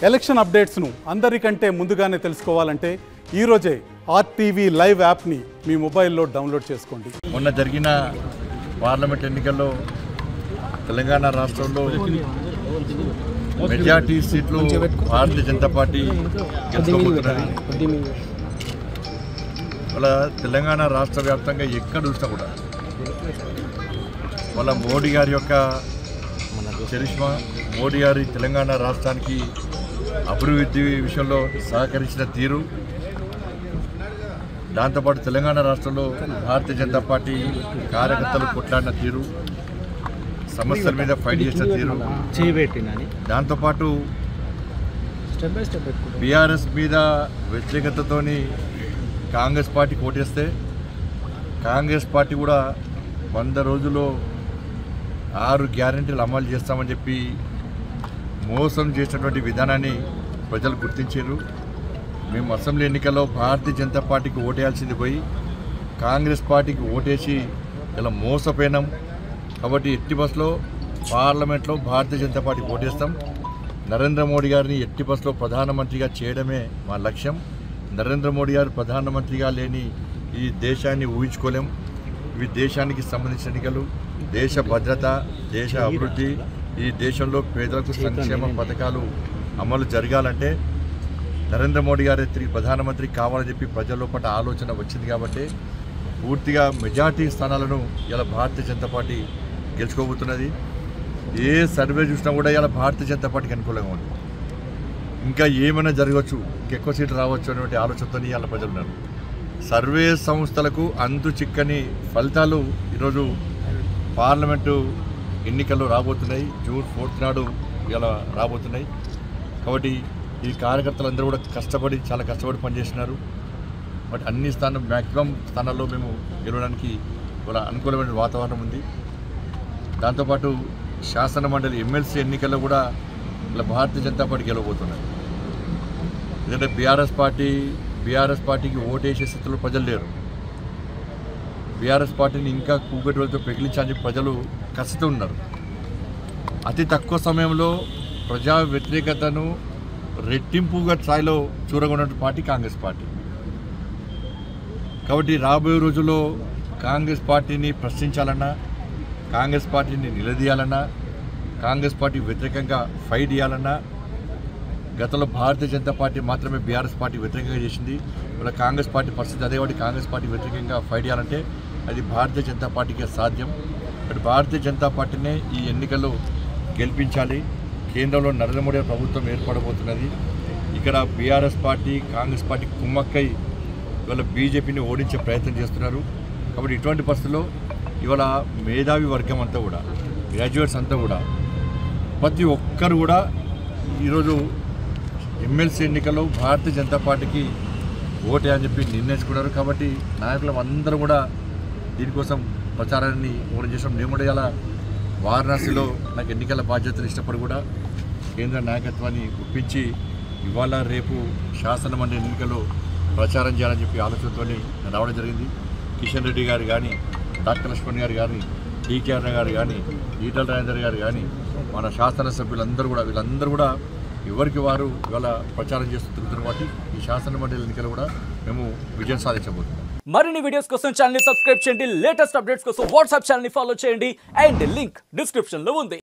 Election అప్డేట్స్ను అందరికంటే ముందుగానే తెలుసుకోవాలంటే ఈరోజే ఆర్టీవీ లైవ్ యాప్ని మీ మొబైల్లో డౌన్లోడ్ చేసుకోండి. మొన్న జరిగిన పార్లమెంట్ ఎన్నికల్లో తెలంగాణ రాష్ట్రంలో మెజార్టీ సీట్లు భారతీయ జనతా పార్టీ గెలుచుకోబోతున్నది. వాళ్ళ తెలంగాణ రాష్ట్ర వ్యాప్తంగా ఎక్కడ చూసినా కూడా వాళ్ళ మోడీ గారి యొక్క చరిష్మా, మోడీ గారి తెలంగాణ రాష్ట్రానికి అభివృద్ధి విషయంలో సహకరించిన తీరు, దాంతోపాటు తెలంగాణ రాష్ట్రంలో భారతీయ జనతా పార్టీ కార్యకర్తలు కొట్లాడిన తీరు, సమస్యల మీద ఫైట్ చేసిన తీరు, దాంతోపాటు బీఆర్ఎస్ మీద వ్యతిరేకతతోని కాంగ్రెస్ పార్టీ కోటేస్తే కాంగ్రెస్ పార్టీ కూడా 100 రోజుల్లో 6 గ్యారెంటీలు అమలు చేస్తామని చెప్పి మోసం చేసినటువంటి విధానాన్ని ప్రజలు గుర్తించారు. మేము అసెంబ్లీ ఎన్నికల్లో భారతీయ జనతా పార్టీకి ఓటేయాల్సింది పోయి కాంగ్రెస్ పార్టీకి ఓటేసి ఇలా మోసపోయినాం. కాబట్టి ఎట్టి బస్సులో పార్లమెంట్లో భారతీయ జనతా పార్టీకి ఓటేస్తాం. నరేంద్ర మోడీ గారిని ఎట్టి బస్సులో ప్రధానమంత్రిగా చేయడమే మా లక్ష్యం. నరేంద్ర మోడీ గారు ప్రధానమంత్రిగా లేని ఈ దేశాన్ని ఊహించుకోలేం. ఇవి దేశానికి సంబంధించిన ఎన్నికలు, దేశ భద్రత, దేశ అభివృద్ధి, ఈ దేశంలో పేదలకు సంక్షేమ పథకాలు అమలు జరగాలంటే నరేంద్ర మోడీ గారు తిరిగి ప్రధానమంత్రి కావాలని చెప్పి ప్రజల్లో పట్ల ఆలోచన వచ్చింది. కాబట్టి పూర్తిగా మెజార్టీ స్థానాలను ఇలా భారతీయ జనతా పార్టీ గెలుచుకోబోతున్నది. ఏ సర్వే చూసినా కూడా ఇలా భారతీయ జనతా పార్టీకి అనుకూలంగా ఉంది. ఇంకా ఏమైనా జరగవచ్చు, ఇంకెక్కువ సీట్లు రావచ్చు అనేటువంటి ఆలోచనతో ఇలా ప్రజలు ఉన్నారు. సర్వే సంస్థలకు అంతు చిక్కని ఫలితాలు ఈరోజు పార్లమెంటు ఎన్నికల్లో రాబోతున్నాయి. జూన్ 4th నాడు ఇలా రాబోతున్నాయి. కాబట్టి ఈ కార్యకర్తలందరూ కూడా చాలా కష్టపడి పనిచేస్తున్నారు. బట్ అన్ని మ్యాక్సిమం స్థానాల్లో మేము గెలవడానికి ఇవాళ అనుకూలమైన వాతావరణం ఉంది. దాంతోపాటు శాసన మండలి ఎమ్మెల్సీ ఎన్నికల్లో కూడా ఇలా భారతీయ జనతా పార్టీ గెలవబోతున్నారు. ఎందుకంటే బీఆర్ఎస్ పార్టీకి ఓటేసే స్థితిలో ప్రజలు లేరు. బీఆర్ఎస్ పార్టీని ఇంకా కూగట్టులతో పెగిలించాలని ప్రజలు కసితో ఉన్నారు. అతి తక్కువ సమయంలో ప్రజా వ్యతిరేకతను రెట్టింపుగా స్థాయిలో చూరగొన్న పార్టీ కాంగ్రెస్ పార్టీ. కాబట్టి రాబోయే రోజుల్లో కాంగ్రెస్ పార్టీని ప్రశ్నించాలన్నా, కాంగ్రెస్ పార్టీని నిలదీయాలన్నా, కాంగ్రెస్ పార్టీ వ్యతిరేకంగా ఫైట్ చేయాలన్నా, గతంలో భారతీయ జనతా పార్టీ మాత్రమే బీఆర్ఎస్ పార్టీ వ్యతిరేకంగా చేసింది. ఇలా కాంగ్రెస్ పార్టీ పరిస్థితి అదే. వాటి కాంగ్రెస్ పార్టీ వ్యతిరేకంగా ఫైట్ చేయాలంటే అది భారతీయ జనతా పార్టీకే సాధ్యం. బట్ భారతీయ జనతా పార్టీనే ఈ ఎన్నికల్లో గెలిపించాలి. కేంద్రంలో నరేంద్ర మోడీ ప్రభుత్వం ఏర్పడబోతున్నది. ఇక్కడ బీఆర్ఎస్ పార్టీ, కాంగ్రెస్ పార్టీ కుమ్మక్కై ఇవాళ బీజేపీని ఓడించే ప్రయత్నం చేస్తున్నారు. కాబట్టి ఇటువంటి పరిస్థితుల్లో ఇవాళ మేధావి వర్గం అంతా కూడా, గ్రాడ్యుయేట్స్ అంతా కూడా, ప్రతి ఒక్కరు కూడా ఈరోజు ఎమ్మెల్సీ ఎన్నికల్లో భారతీయ జనతా పార్టీకి ఓటే అని చెప్పి నిర్ణయించుకున్నారు. కాబట్టి నాయకులు అందరూ కూడా దీనికోసం ప్రచారాన్ని చేసాం. నేను కూడా ఇలా వారణాసిలో నాకు ఎన్నికల బాధ్యతలు ఇష్టపడి కూడా కేంద్ర నాయకత్వాన్ని ఒప్పించి ఇవాళ రేపు శాసన మండలి ఎన్నికల్లో ప్రచారం చేయాలని చెప్పి ఆలోచనతో రావడం జరిగింది. కిషన్ రెడ్డి గారు కానీ, డాక్టర్ లక్ష్మణ్ గారు కానీ, టీకేఆర్ గారు కానీ, ఈటల రాజేందర్ గారు కానీ, మన శాసనసభ్యులందరూ కూడా, వీళ్ళందరూ కూడా ఎవరికి వారు ఇవాళ ప్రచారం చేస్తూ తిరుగుతున్న వాటి ఈ శాసన మండలి ఎన్నికలు కూడా మేము విజయం సాధించబోతున్నాం. మరిన్ని వీడియోస్ కోసం ఛానల్ ని సబ్స్క్రైబ్ చేయండి. లేటెస్ట్ అప్డేట్స్ కోసం వాట్సాప్ ఛానల్ ని ఫాలో చేయండి. అండ్ లింక్ డిస్క్రిప్షన్ లో ఉంది.